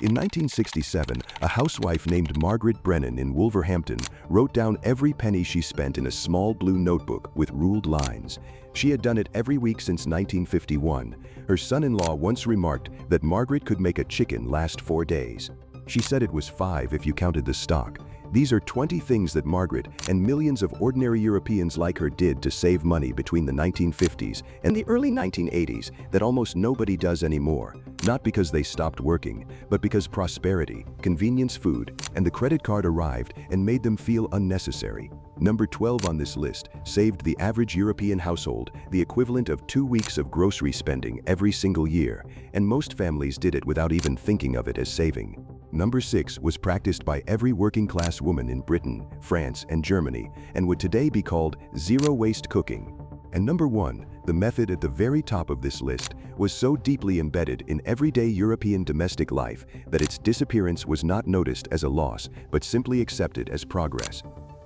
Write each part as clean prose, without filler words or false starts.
In 1967, a housewife named Margaret Brennan in Wolverhampton wrote down every penny she spent in a small blue notebook with ruled lines. She had done it every week since 1951. Her son-in-law once remarked that Margaret could make a chicken last 4 days. She said it was 5 if you counted the stock. These are 20 things that Margaret and millions of ordinary Europeans like her did to save money between the 1950s and the early 1980s that almost nobody does anymore. Not because they stopped working, but because prosperity, convenience food, and the credit card arrived and made them feel unnecessary. Number 12 on this list saved the average European household the equivalent of 2 weeks of grocery spending every single year, and most families did it without even thinking of it as saving. Number 6 was practiced by every working-class woman in Britain, France, and Germany, and would today be called zero-waste cooking. And number 1, the method at the very top of this list, was so deeply embedded in everyday European domestic life that its disappearance was not noticed as a loss, but simply accepted as progress.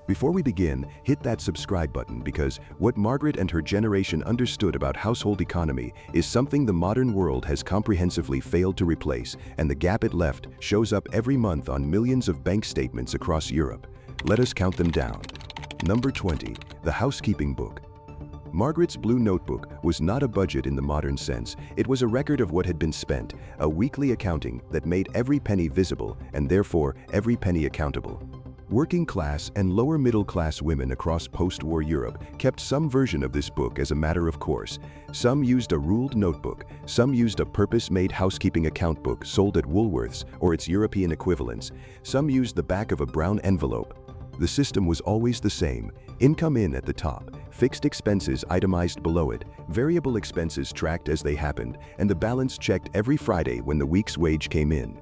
Before we begin, hit that subscribe button because what Margaret and her generation understood about household economy is something the modern world has comprehensively failed to replace, and the gap it left shows up every month on millions of bank statements across Europe. Let us count them down. Number 20, the housekeeping book. Margaret's blue notebook was not a budget in the modern sense. It was a record of what had been spent, a weekly accounting that made every penny visible and therefore every penny accountable. Working class and lower middle class women across post-war Europe kept some version of this book as a matter of course. Some used a ruled notebook, some used a purpose-made housekeeping account book sold at Woolworths or its European equivalents, some used the back of a brown envelope. The system was always the same: income in at the top, fixed expenses itemized below it, variable expenses tracked as they happened, and the balance checked every Friday when the week's wage came in.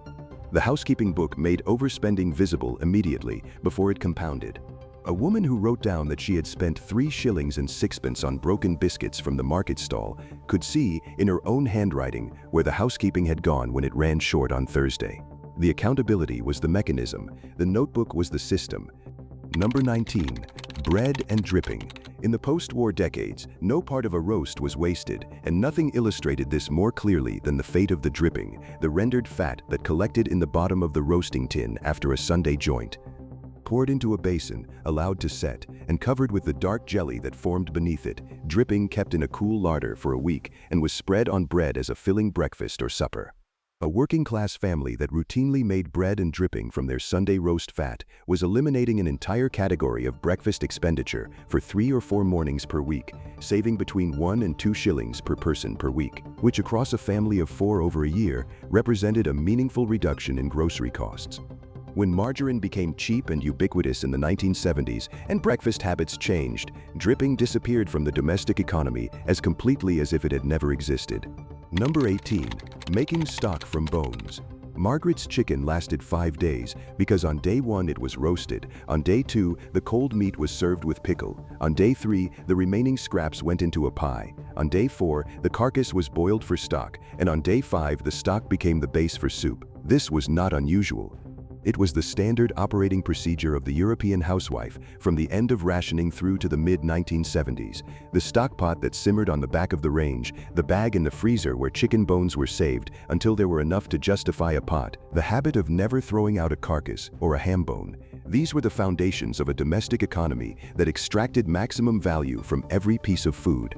The housekeeping book made overspending visible immediately before it compounded. A woman who wrote down that she had spent 3 shillings and sixpence on broken biscuits from the market stall could see in her own handwriting where the housekeeping had gone when it ran short on Thursday. The accountability was the mechanism, the notebook was the system. Number 19, bread and dripping. In the post-war decades, no part of a roast was wasted, and nothing illustrated this more clearly than the fate of the dripping, the rendered fat that collected in the bottom of the roasting tin after a Sunday joint. Poured into a basin, allowed to set, and covered with the dark jelly that formed beneath it, dripping kept in a cool larder for a week and was spread on bread as a filling breakfast or supper. A working-class family that routinely made bread and dripping from their Sunday roast fat was eliminating an entire category of breakfast expenditure for 3 or 4 mornings per week, saving between 1 and 2 shillings per person per week, which across a family of 4 over a year represented a meaningful reduction in grocery costs. When margarine became cheap and ubiquitous in the 1970s and breakfast habits changed, dripping disappeared from the domestic economy as completely as if it had never existed. Number 18, making stock from bones. Margaret's chicken lasted 5 days because on day 1 it was roasted, on day 2 the cold meat was served with pickle, on day 3 the remaining scraps went into a pie, on day 4 the carcass was boiled for stock, and on day 5 the stock became the base for soup. This was not unusual. It was the standard operating procedure of the European housewife from the end of rationing through to the mid-1970s. The stock pot that simmered on the back of the range, the bag in the freezer where chicken bones were saved until there were enough to justify a pot, the habit of never throwing out a carcass or a ham bone. These were the foundations of a domestic economy that extracted maximum value from every piece of food.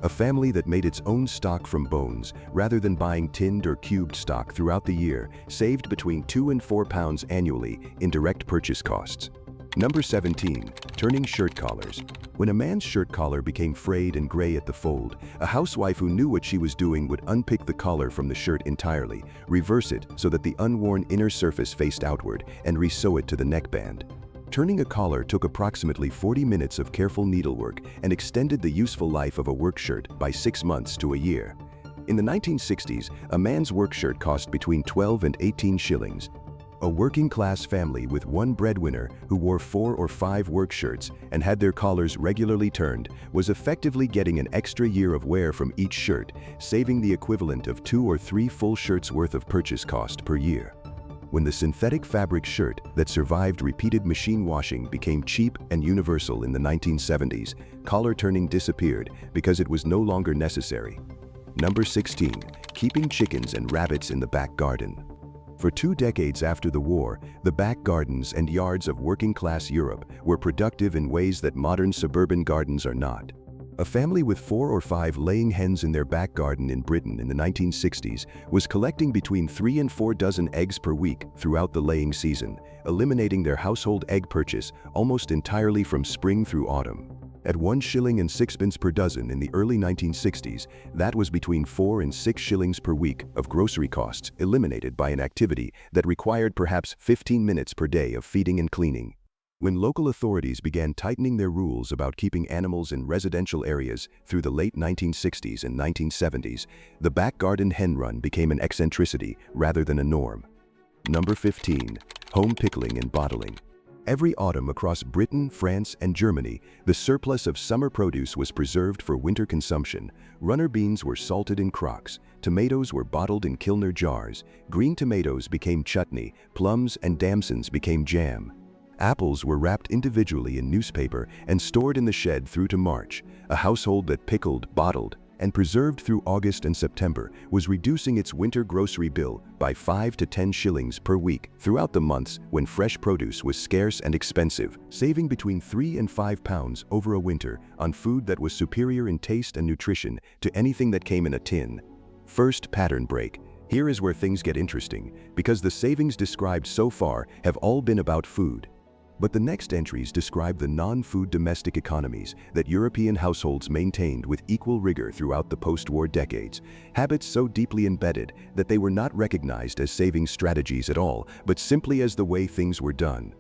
A family that made its own stock from bones, rather than buying tinned or cubed stock throughout the year, saved between £2 and £4 annually in direct purchase costs. Number 17, turning shirt collars. When a man's shirt collar became frayed and gray at the fold, a housewife who knew what she was doing would unpick the collar from the shirt entirely, reverse it so that the unworn inner surface faced outward, and resew it to the neckband. Turning a collar took approximately 40 minutes of careful needlework and extended the useful life of a work shirt by 6 months to a year. In the 1960s, a man's work shirt cost between 12 and 18 shillings. A working-class family with one breadwinner who wore 4 or 5 work shirts and had their collars regularly turned was effectively getting an extra year of wear from each shirt, saving the equivalent of 2 or 3 full shirts worth of purchase cost per year. When the synthetic fabric shirt that survived repeated machine washing became cheap and universal in the 1970s, collar turning disappeared because it was no longer necessary. Number 16, keeping chickens and rabbits in the back garden. For 2 decades after the war, the back gardens and yards of working-class Europe were productive in ways that modern suburban gardens are not. A family with 4 or 5 laying hens in their back garden in Britain in the 1960s was collecting between 3 and 4 dozen eggs per week throughout the laying season, eliminating their household egg purchase almost entirely from spring through autumn. At 1 shilling and 6 pence per dozen in the early 1960s, that was between 4 and 6 shillings per week of grocery costs eliminated by an activity that required perhaps 15 minutes per day of feeding and cleaning. When local authorities began tightening their rules about keeping animals in residential areas through the late 1960s and 1970s, the back garden hen run became an eccentricity rather than a norm. Number 15. Home pickling and bottling. Every autumn across Britain, France, and Germany, the surplus of summer produce was preserved for winter consumption. Runner beans were salted in crocks, tomatoes were bottled in Kilner jars, green tomatoes became chutney, plums and damsons became jam. Apples were wrapped individually in newspaper and stored in the shed through to March. A household that pickled, bottled, and preserved through August and September was reducing its winter grocery bill by 5 to 10 shillings per week throughout the months when fresh produce was scarce and expensive, saving between 3 and 5 pounds over a winter on food that was superior in taste and nutrition to anything that came in a tin. First pattern break. Here is where things get interesting, because the savings described so far have all been about food. But the next entries describe the non-food domestic economies that European households maintained with equal rigor throughout the post-war decades, habits so deeply embedded that they were not recognized as saving strategies at all, but simply as the way things were done.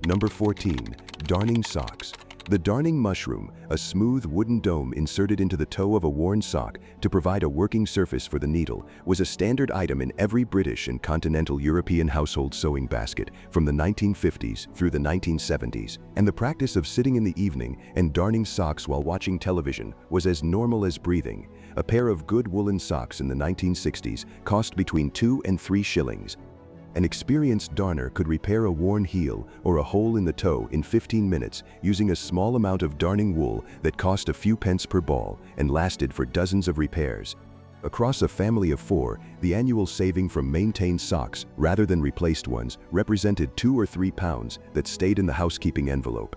Number 14. Darning socks. The darning mushroom, a smooth wooden dome inserted into the toe of a worn sock to provide a working surface for the needle, was a standard item in every British and continental European household sewing basket from the 1950s through the 1970s, and the practice of sitting in the evening and darning socks while watching television was as normal as breathing. A pair of good woolen socks in the 1960s cost between 2 and 3 shillings. An experienced darner could repair a worn heel or a hole in the toe in 15 minutes using a small amount of darning wool that cost a few pence per ball and lasted for dozens of repairs. Across a family of 4, the annual saving from maintained socks rather than replaced ones represented 2 or 3 pounds that stayed in the housekeeping envelope.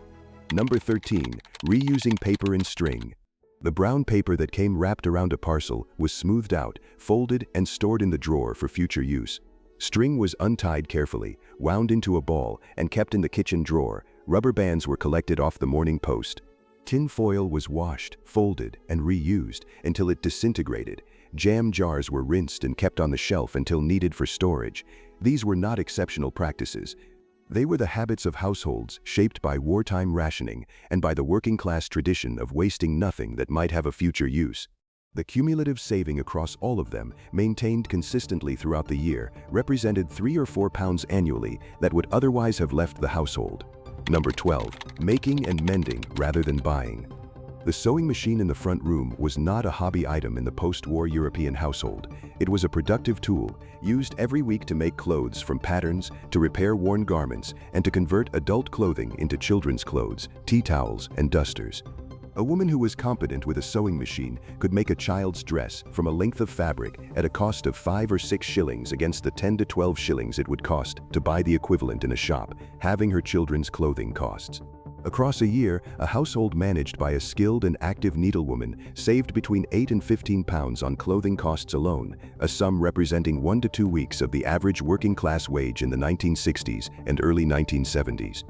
Number 13. Reusing paper and string. The brown paper that came wrapped around a parcel was smoothed out, folded, and stored in the drawer for future use. String was untied carefully, wound into a ball, and kept in the kitchen drawer. Rubber bands were collected off the Morning Post. Tin foil was washed, folded, and reused until it disintegrated. Jam jars were rinsed and kept on the shelf until needed for storage. These were not exceptional practices. They were the habits of households shaped by wartime rationing and by the working-class tradition of wasting nothing that might have a future use. The cumulative saving across all of them, maintained consistently throughout the year, represented 3 or 4 pounds annually that would otherwise have left the household. Number 12. Making and mending rather than buying. The sewing machine in the front room was not a hobby item in the post-war European household. It was a productive tool, used every week to make clothes from patterns, to repair worn garments, and to convert adult clothing into children's clothes, tea towels, and dusters. A woman who was competent with a sewing machine could make a child's dress from a length of fabric at a cost of 5 or 6 shillings against the 10 to 12 shillings it would cost to buy the equivalent in a shop, halving her children's clothing costs. Across a year, a household managed by a skilled and active needlewoman saved between 8 and 15 pounds on clothing costs alone, a sum representing 1 to 2 weeks of the average working-class wage in the 1960s and early 1970s.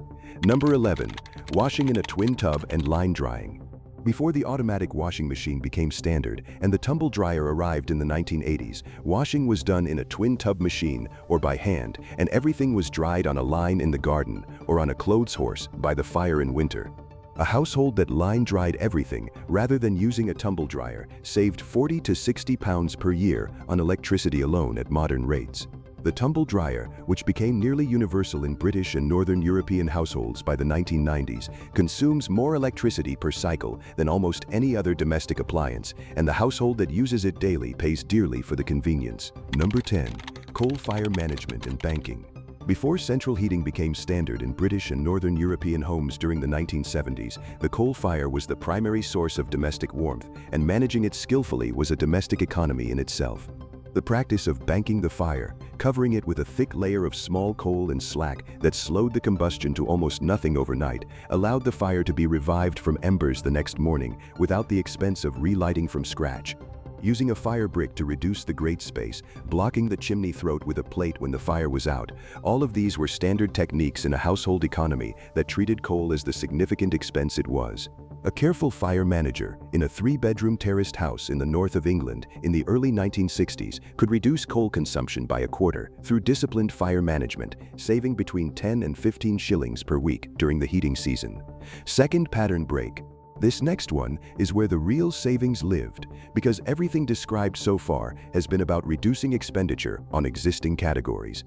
Number 11. Washing in a twin tub and line drying. Before the automatic washing machine became standard and the tumble dryer arrived in the 1980s, washing was done in a twin tub machine or by hand, and everything was dried on a line in the garden or on a clothes horse by the fire in winter. A household that line dried everything rather than using a tumble dryer saved 40 to 60 pounds per year on electricity alone at modern rates. The tumble dryer, which became nearly universal in British and Northern European households by the 1990s, consumes more electricity per cycle than almost any other domestic appliance, and the household that uses it daily pays dearly for the convenience. Number 10. Coal fire management and banking. Before central heating became standard in British and Northern European homes during the 1970s, the coal fire was the primary source of domestic warmth, and managing it skillfully was a domestic economy in itself. The practice of banking the fire, covering it with a thick layer of small coal and slack that slowed the combustion to almost nothing overnight, allowed the fire to be revived from embers the next morning without the expense of relighting from scratch. Using a fire brick to reduce the grate space, blocking the chimney throat with a plate when the fire was out, all of these were standard techniques in a household economy that treated coal as the significant expense it was. A careful fire manager in a 3-bedroom terraced house in the north of England in the early 1960s could reduce coal consumption by a quarter through disciplined fire management, saving between 10 and 15 shillings per week during the heating season. Second pattern break. This next one is where the real savings lived, because everything described so far has been about reducing expenditure on existing categories.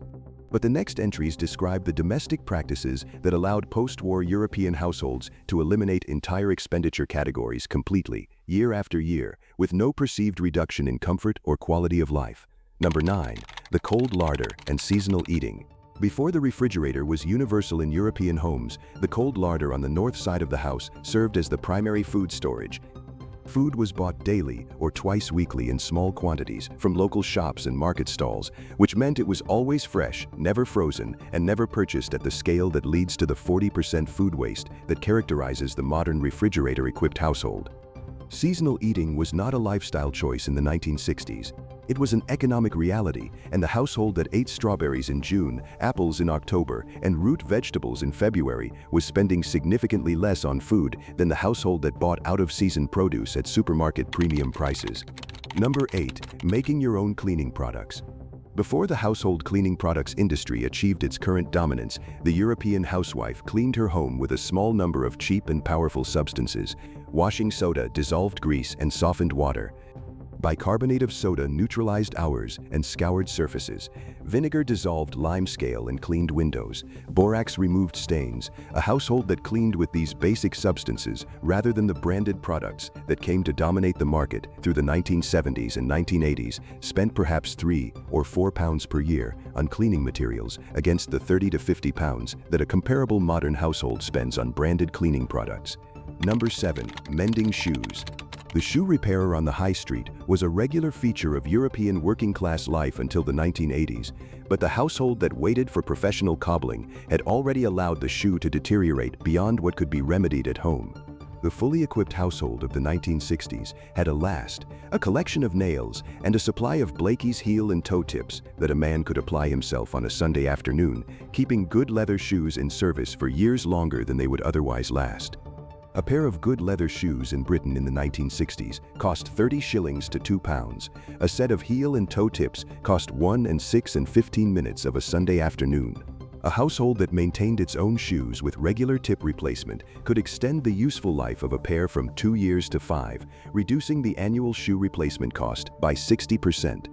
But the next entries describe the domestic practices that allowed post-war European households to eliminate entire expenditure categories completely, year after year, with no perceived reduction in comfort or quality of life. Number 9. The cold larder and seasonal eating. Before the refrigerator was universal in European homes, the cold larder on the north side of the house served as the primary food storage. Food was bought daily or twice weekly in small quantities from local shops and market stalls, which meant it was always fresh, never frozen, and never purchased at the scale that leads to the 40% food waste that characterizes the modern refrigerator-equipped household. Seasonal eating was not a lifestyle choice in the 1960s. It was an economic reality, and the household that ate strawberries in June, apples in October, and root vegetables in February was spending significantly less on food than the household that bought out-of-season produce at supermarket premium prices. Number 8. Making your own cleaning products. Before the household cleaning products industry achieved its current dominance, the European housewife cleaned her home with a small number of cheap and powerful substances: washing soda, dissolved grease, and softened water. Bicarbonate of soda neutralized hours and scoured surfaces. Vinegar dissolved lime scale and cleaned windows. Borax removed stains. A household that cleaned with these basic substances rather than the branded products that came to dominate the market through the 1970s and 1980s spent perhaps 3 or 4 pounds per year on cleaning materials against the 30 to 50 pounds that a comparable modern household spends on branded cleaning products. Number 7. Mending shoes. The shoe repairer on the high street was a regular feature of European working-class life until the 1980s, but the household that waited for professional cobbling had already allowed the shoe to deteriorate beyond what could be remedied at home. The fully equipped household of the 1960s had a last, a collection of nails, and a supply of Blakey's heel and toe tips that a man could apply himself on a Sunday afternoon, keeping good leather shoes in service for years longer than they would otherwise last. A pair of good leather shoes in Britain in the 1960s cost 30 shillings to 2 pounds. A set of heel and toe tips cost 1 and 6 and 15 minutes of a Sunday afternoon. A household that maintained its own shoes with regular tip replacement could extend the useful life of a pair from 2 years to 5, reducing the annual shoe replacement cost by 60%.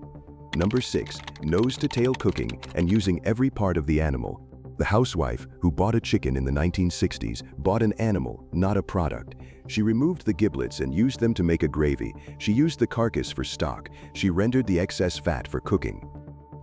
Number 6. Nose-to-tail cooking and using every part of the animal. The housewife who bought a chicken in the 1960s bought an animal, not a product. She removed the giblets and used them to make a gravy. She used the carcass for stock. She rendered the excess fat for cooking.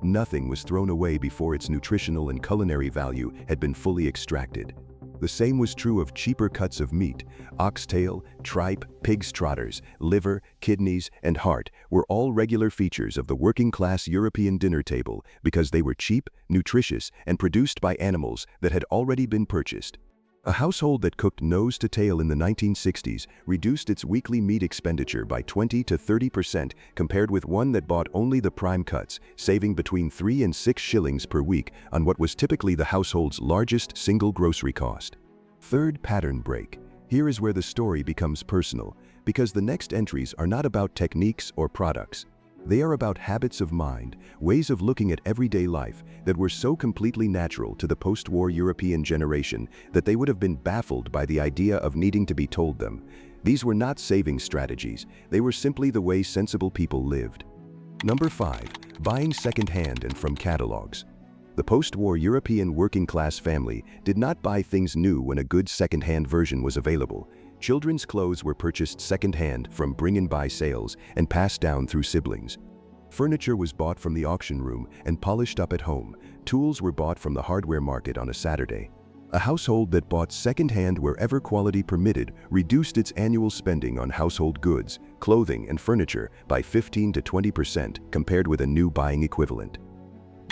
Nothing was thrown away before its nutritional and culinary value had been fully extracted. The same was true of cheaper cuts of meat. Oxtail, tripe, pig's trotters, liver, kidneys, and heart were all regular features of the working-class European dinner table because they were cheap, nutritious, and produced by animals that had already been purchased. A household that cooked nose to tail in the 1960s reduced its weekly meat expenditure by 20 to 30% compared with one that bought only the prime cuts, saving between 3 and 6 shillings per week on what was typically the household's largest single grocery cost. Third pattern break. Here is where the story becomes personal, because the next entries are not about techniques or products. They are about habits of mind, ways of looking at everyday life that were so completely natural to the post-war European generation that they would have been baffled by the idea of needing to be told them. These were not saving strategies, they were simply the way sensible people lived. Number 5. Buying second-hand and from catalogs. The post-war European working-class family did not buy things new when a good second-hand version was available. Children's clothes were purchased second-hand from bring-and-buy sales and passed down through siblings. Furniture was bought from the auction room and polished up at home. Tools were bought from the hardware market on a Saturday. A household that bought second-hand wherever quality permitted reduced its annual spending on household goods, clothing, and furniture by 15 to 20% compared with a new buying equivalent.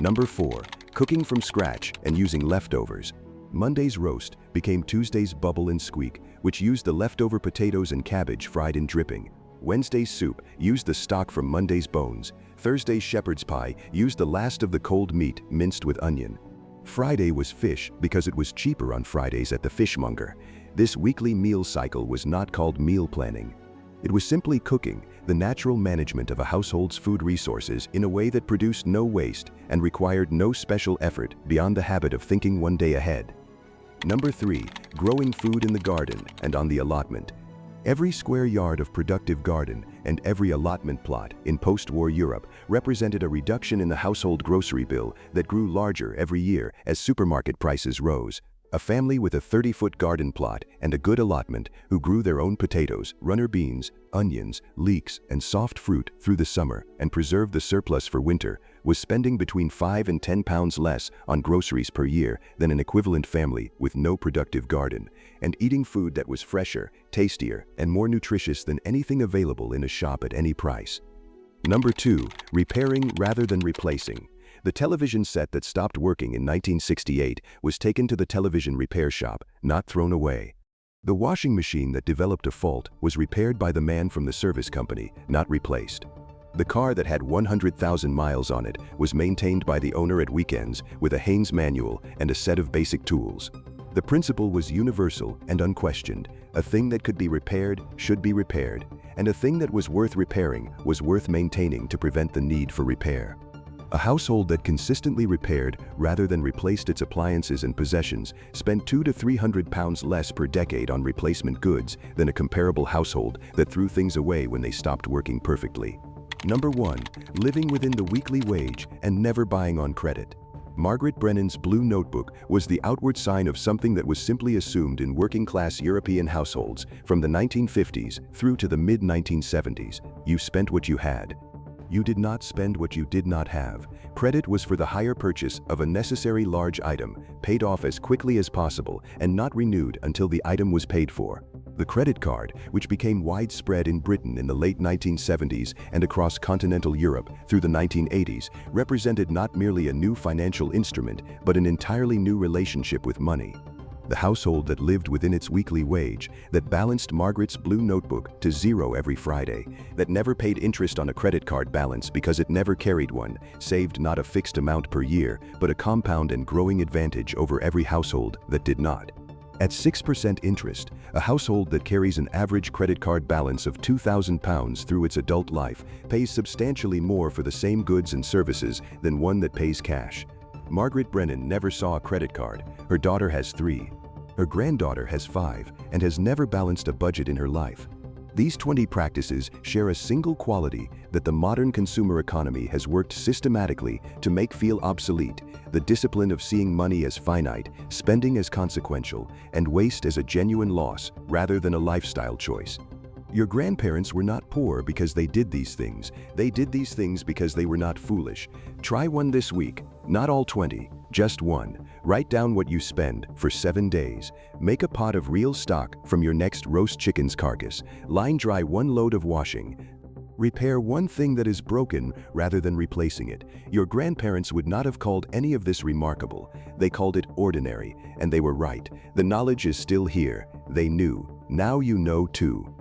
Number 4. Cooking from scratch and using leftovers. Monday's roast became Tuesday's bubble and squeak, which used the leftover potatoes and cabbage fried in dripping. Wednesday's soup used the stock from Monday's bones. Thursday's shepherd's pie used the last of the cold meat minced with onion. Friday was fish because it was cheaper on Fridays at the fishmonger. This weekly meal cycle was not called meal planning. It was simply cooking, the natural management of a household's food resources in a way that produced no waste and required no special effort beyond the habit of thinking one day ahead. Number 3. Growing food in the garden and on the allotment. Every square yard of productive garden and every allotment plot in post-war Europe represented a reduction in the household grocery bill that grew larger every year as supermarket prices rose. A family with a 30-foot garden plot and a good allotment who grew their own potatoes, runner beans, onions, leeks, and soft fruit through the summer and preserved the surplus for winter was spending between £5 and £10 less on groceries per year than an equivalent family with no productive garden, and eating food that was fresher, tastier, and more nutritious than anything available in a shop at any price. Number 2. Repairing rather than replacing. The television set that stopped working in 1968 was taken to the television repair shop, not thrown away. The washing machine that developed a fault was repaired by the man from the service company, not replaced. The car that had 100,000 miles on it was maintained by the owner at weekends with a Haynes manual and a set of basic tools. The principle was universal and unquestioned. A thing that could be repaired should be repaired, and a thing that was worth repairing was worth maintaining to prevent the need for repair. A household that consistently repaired rather than replaced its appliances and possessions spent £200 to £300 less per decade on replacement goods than a comparable household that threw things away when they stopped working perfectly. Number 1. Living within the weekly wage and never buying on credit. Margaret Brennan's Blue Notebook was the outward sign of something that was simply assumed in working-class European households from the 1950s through to the mid-1970s. You spent what you had. You did not spend what you did not have. Credit was for the hire purchase of a necessary large item, paid off as quickly as possible and not renewed until the item was paid for. The credit card, which became widespread in Britain in the late 1970s and across continental Europe through the 1980s, represented not merely a new financial instrument, but an entirely new relationship with money. The household that lived within its weekly wage, that balanced Margaret's Blue Notebook to zero every Friday, that never paid interest on a credit card balance because it never carried one, saved not a fixed amount per year, but a compound and growing advantage over every household that did not. At 6% interest, a household that carries an average credit card balance of £2,000 through its adult life pays substantially more for the same goods and services than one that pays cash. Margaret Brennan never saw a credit card. Her daughter has 3. Her granddaughter has 5 and has never balanced a budget in her life. These 20 practices share a single quality that the modern consumer economy has worked systematically to make feel obsolete: the discipline of seeing money as finite, spending as consequential, and waste as a genuine loss rather than a lifestyle choice. Your grandparents were not poor because they did these things. They did these things because they were not foolish. Try one this week. Not all 20, just one. Write down what you spend for 7 days. Make a pot of real stock from your next roast chicken's carcass. Line dry 1 load of washing. Repair one thing that is broken rather than replacing it. Your grandparents would not have called any of this remarkable. They called it ordinary, and they were right. The knowledge is still here. They knew. Now you know too.